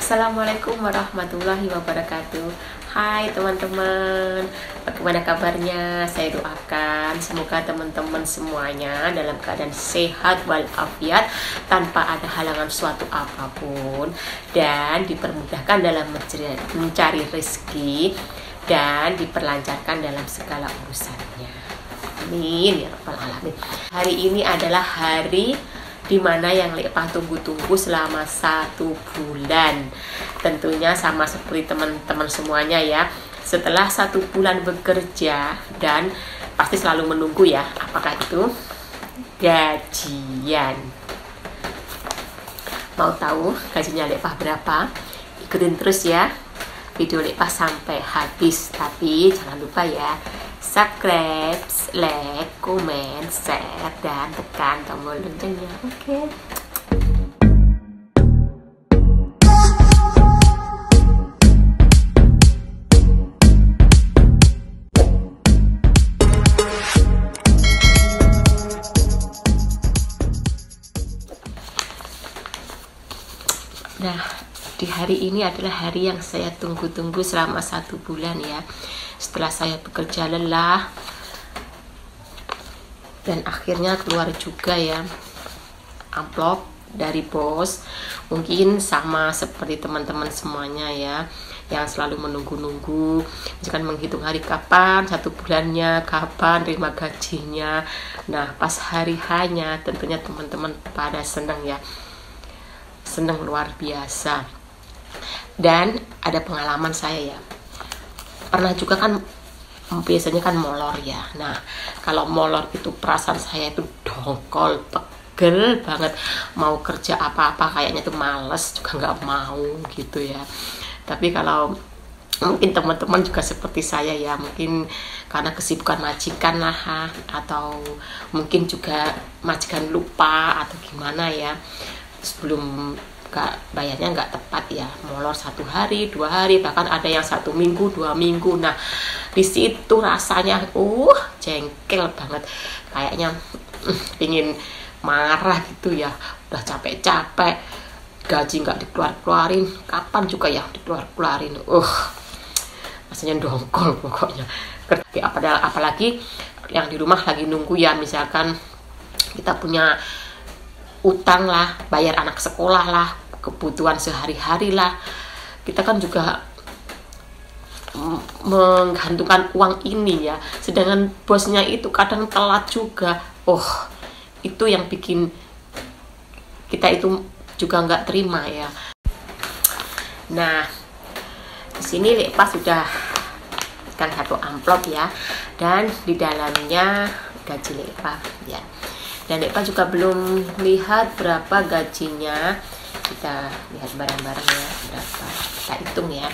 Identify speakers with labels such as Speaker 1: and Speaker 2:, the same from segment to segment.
Speaker 1: Assalamualaikum warahmatullahi wabarakatuh. Hai teman-teman, bagaimana kabarnya? Saya doakan semoga teman-teman semuanya dalam keadaan sehat walafiat, tanpa ada halangan suatu apapun, dan dipermudahkan dalam mencari rezeki dan diperlancarkan dalam segala urusannya. Amin ya rabbal alamin. Hari ini adalah hari dimana yang Lekpa tunggu-tunggu selama 1 bulan. Tentunya sama seperti teman-teman semuanya ya. Setelah 1 bulan bekerja dan pasti selalu menunggu ya, apakah itu gajian. Mau tahu gajinya Lekpa berapa? Ikutin terus ya video Lekpa sampai habis. Tapi jangan lupa ya, subscribe, like, komen, share, dan tekan tombol loncengnya. Oke. Nah, di hari ini adalah hari yang saya tunggu-tunggu selama 1 bulan ya. Setelah saya bekerja lelah dan akhirnya keluar juga ya amplop dari bos. Mungkin sama seperti teman-teman semuanya ya, yang selalu menunggu-nunggu, jangan menghitung hari kapan 1 bulannya, kapan terima gajinya. Nah, pas hari hanya tentunya teman-teman pada senang ya, senang luar biasa. Dan ada pengalaman saya ya, pernah juga kan, biasanya kan molor ya. Nah, kalau molor itu perasaan saya itu dongkol, pegel banget, mau kerja apa-apa kayaknya tuh males, juga nggak mau gitu ya. Tapi kalau mungkin teman-teman juga seperti saya ya, mungkin karena kesibukan majikan lah, atau mungkin juga majikan lupa atau gimana ya, sebelum bayarnya nggak tepat ya, molor 1 hari, 2 hari, bahkan ada yang 1 minggu, 2 minggu. Nah, di situ rasanya jengkel banget, kayaknya pingin marah gitu ya. Udah capek-capek gaji nggak dikeluarin, kapan juga ya dikeluarin. Rasanya dongkol pokoknya. Apalagi yang di rumah lagi nunggu ya, misalkan kita punya utang lah, bayar anak sekolah lah, kebutuhan sehari-hari lah, kita kan juga menggantungkan uang ini ya. Sedangkan bosnya itu kadang telat juga. Itu yang bikin kita itu juga nggak terima ya. Nah, di sini Lekpa sudah kan 1 amplop ya, dan di dalamnya gaji Lekpa ya. Dan Lekpa juga belum lihat berapa gajinya. Kita lihat bareng-bareng ya, berapa, kita hitung ya.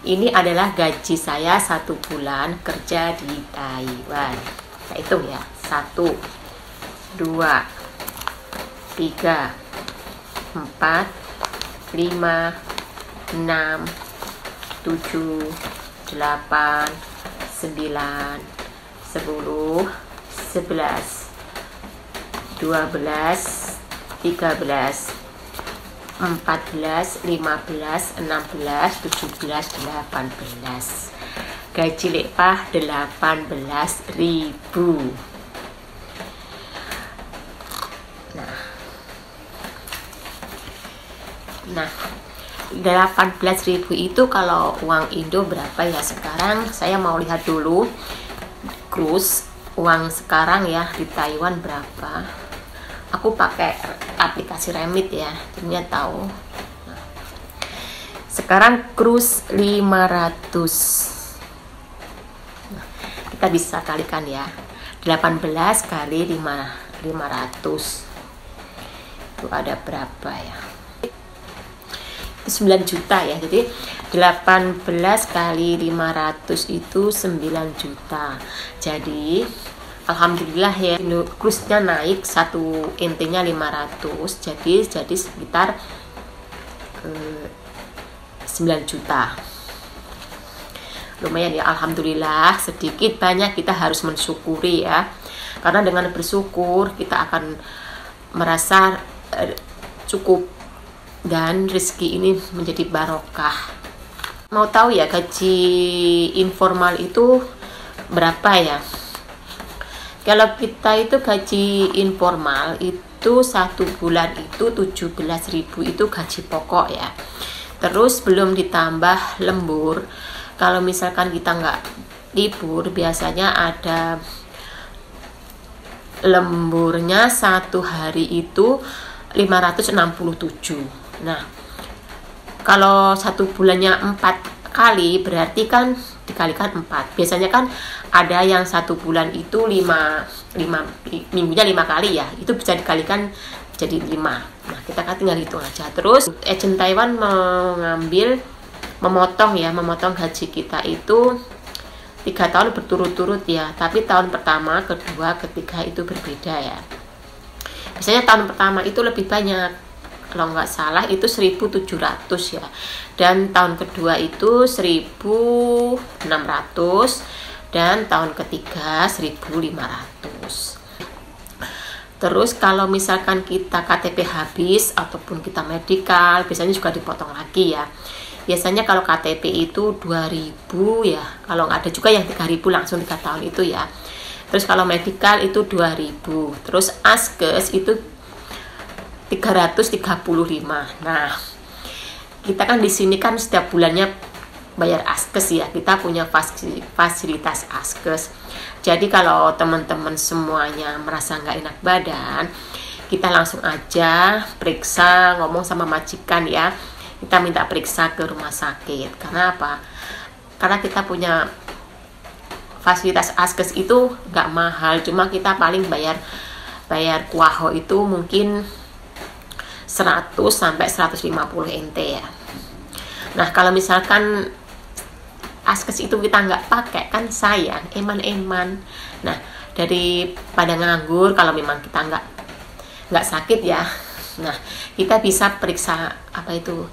Speaker 1: Ini adalah gaji saya 1 bulan kerja di Taiwan. Kita hitung ya, 1, 2, 3, 4, 5, 6, 7, 8, 9, 10, 11, 12, 13, 14, 15, 16, 17, 18. Gaji Lekpa 18.000. Nah, 18.000 itu kalau uang Indo berapa ya sekarang? Saya mau lihat dulu kurs uang sekarang ya di Taiwan berapa. Aku pakai aplikasi Remit ya, jadinya tahu. Nah, sekarang kurs 500. Nah, kita bisa kalikan ya, 18 kali 500 itu ada berapa ya? Itu 9 juta ya. Jadi 18 kali 500 itu 9 juta. Jadi alhamdulillah ya, kursnya naik 1 intinya 500, jadi sekitar 9 juta. Lumayan ya, alhamdulillah. Sedikit banyak kita harus mensyukuri ya, karena dengan bersyukur kita akan merasa cukup dan rezeki ini menjadi barokah. Mau tahu ya gaji informal itu berapa ya? Kalau kita itu gaji informal itu 1 bulan itu 17.000 itu gaji pokok ya. Terus belum ditambah lembur. Kalau misalkan kita nggak libur, biasanya ada lemburnya 1 hari itu 567. Nah, kalau 1 bulannya 4 kali, berarti kan dikalikan 4. Biasanya kan ada yang 1 bulan itu 5 minggunya 5 kali ya, itu bisa dikalikan jadi 5. Nah, kita kan tinggal hitung aja. Terus agen Taiwan memotong gaji kita itu 3 tahun berturut-turut ya, tapi tahun pertama, kedua, ketiga itu berbeda ya. Biasanya tahun pertama itu lebih banyak, kalau nggak salah itu 1.700 ya, dan tahun kedua itu 1.600, dan tahun ketiga 1.500. Terus kalau misalkan kita KTP habis ataupun kita medikal, biasanya juga dipotong lagi ya. Biasanya kalau KTP itu 2.000 ya, kalau nggak ada juga yang 3.000 langsung 3 tahun itu ya. Terus kalau medikal itu 2.000, terus askes itu 335. Nah, kita kan di sini kan setiap bulannya bayar askes ya, kita punya fasilitas askes. Jadi kalau teman-teman semuanya merasa nggak enak badan, kita langsung aja periksa, ngomong sama majikan ya, kita minta periksa ke rumah sakit. Karena apa? Karena kita punya fasilitas askes itu nggak mahal, cuma kita paling bayar kuaho itu mungkin 100 sampai 150 NT ya. Nah, kalau misalkan askes itu kita nggak pakai, kan sayang, eman-eman. Nah, daripada nganggur, kalau memang kita nggak sakit ya, nah kita bisa periksa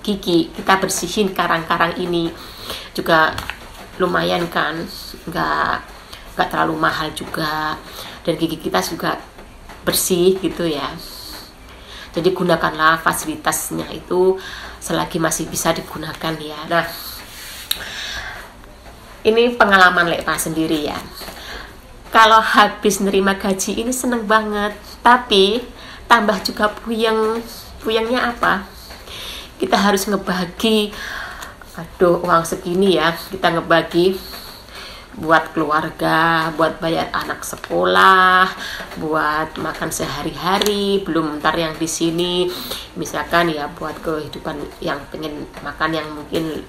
Speaker 1: gigi, kita bersihin karang-karang ini juga lumayan kan, nggak terlalu mahal juga, dan gigi kita juga bersih gitu ya. Jadi gunakanlah fasilitasnya itu selagi masih bisa digunakan ya. Nah, ini pengalaman Lekpa sendiri ya. Kalau habis nerima gaji ini seneng banget, tapi tambah juga puyengnya apa? Kita harus ngebagi, uang segini ya, kita ngebagi buat keluarga, buat bayar anak sekolah, buat makan sehari-hari, belum ntar yang di sini misalkan ya buat kehidupan yang pengen makan yang mungkin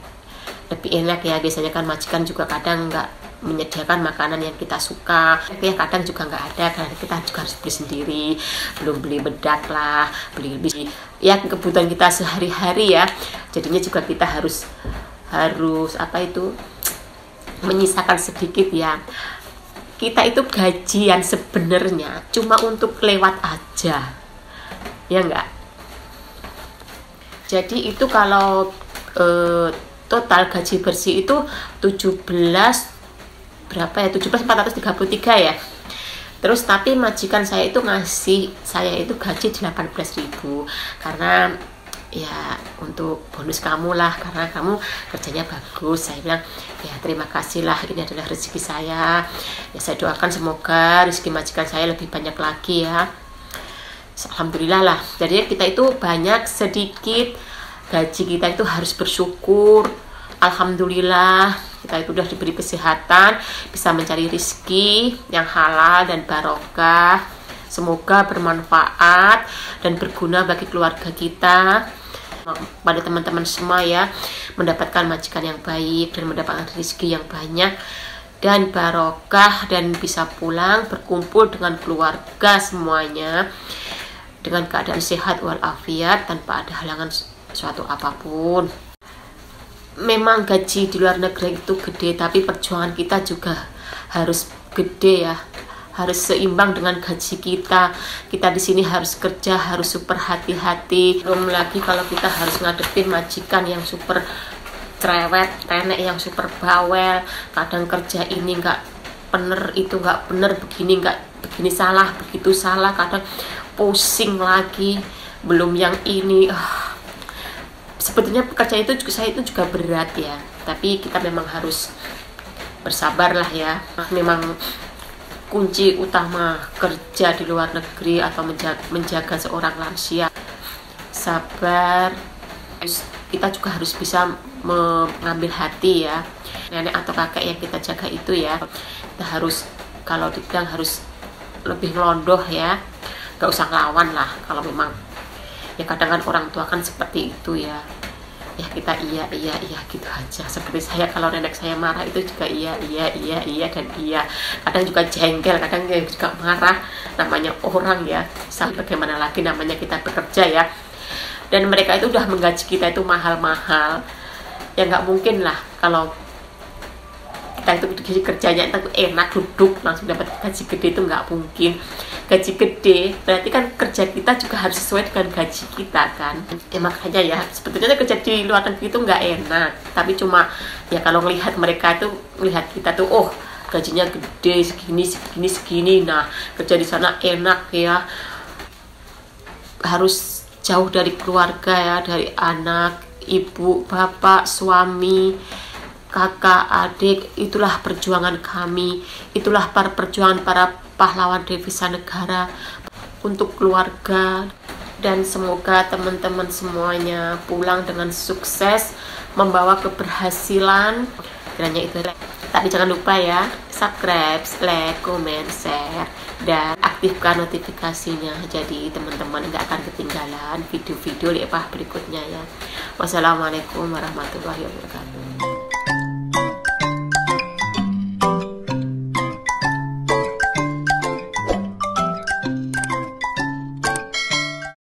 Speaker 1: lebih enak ya. Biasanya kan majikan juga kadang nggak menyediakan makanan yang kita suka ya, kadang juga nggak ada, karena kita juga harus beli sendiri, belum beli bedak lah, beli ya kebutuhan kita sehari-hari ya. Jadinya juga kita harus menyisakan sedikit ya. Kita itu gajian sebenarnya cuma untuk lewat aja ya enggak. Jadi itu kalau total gaji bersih itu 17.433 ya. Terus tapi majikan saya itu ngasih saya itu gaji 18.000 karena ya untuk bonus kamu lah, karena kamu kerjanya bagus. Saya bilang ya terima kasih lah, ini adalah rezeki saya ya, saya doakan semoga rezeki majikan saya lebih banyak lagi ya. Alhamdulillah lah. Jadi kita itu banyak sedikit gaji kita itu harus bersyukur. Alhamdulillah kita itu udah diberi kesehatan, bisa mencari rezeki yang halal dan barokah. Semoga bermanfaat dan berguna bagi keluarga kita. Pada teman-teman semua ya, mendapatkan majikan yang baik dan mendapatkan rezeki yang banyak dan barokah, dan bisa pulang berkumpul dengan keluarga semuanya dengan keadaan sehat walafiat tanpa ada halangan suatu apapun. Memang gaji di luar negeri itu gede, tapi perjuangan kita juga harus gede ya, harus seimbang dengan gaji kita. Kita di sini harus kerja, harus super hati-hati. Belum lagi kalau kita harus ngadepin majikan yang super cerewet, nenek yang super bawel. Kadang kerja ini nggak bener, itu nggak bener, begini nggak, begini salah, begitu salah. Kadang pusing lagi. Belum yang ini, sebetulnya pekerjaan itu juga, saya itu juga berat ya, tapi kita memang harus bersabar lah ya. Memang kunci utama kerja di luar negeri atau menjaga seorang lansia, sabar. Kita juga harus bisa mengambil hati ya, nenek atau kakek yang kita jaga itu ya. Kita harus, kalau dibilang harus lebih ngelondoh ya, gak usah ngelawan lah. Kalau memang ya kadang kan orang tua kan seperti itu ya, ya kita iya gitu aja. Seperti saya, kalau nenek saya marah itu juga iya dan iya. Kadang juga jengkel, kadang juga marah, namanya orang ya. Sampai bagaimana lagi, namanya kita bekerja ya. Dan mereka itu udah menggaji kita itu mahal-mahal ya, nggak mungkin lah kalau kita itu kerjanya itu enak, duduk langsung dapat gaji gede, itu nggak mungkin. Gaji gede berarti kan kerja kita juga harus sesuai dengan gaji kita kan ya. Makanya ya sebetulnya kerja di luar negeri itu nggak enak, tapi cuma ya kalau melihat mereka itu, melihat kita tuh, oh gajinya gede segini, nah kerja di sana enak ya, harus jauh dari keluarga ya, dari anak, ibu, bapak, suami, kakak, adik. Itulah perjuangan kami, itulah perjuangan para pahlawan devisa negara untuk keluarga. Dan semoga teman-teman semuanya pulang dengan sukses, membawa keberhasilan. Kiranya itu. Tapi jangan lupa ya, subscribe, like, comment, share, dan aktifkan notifikasinya, jadi teman-teman nggak akan ketinggalan video-video berikutnya ya. Wassalamualaikum warahmatullahi wabarakatuh.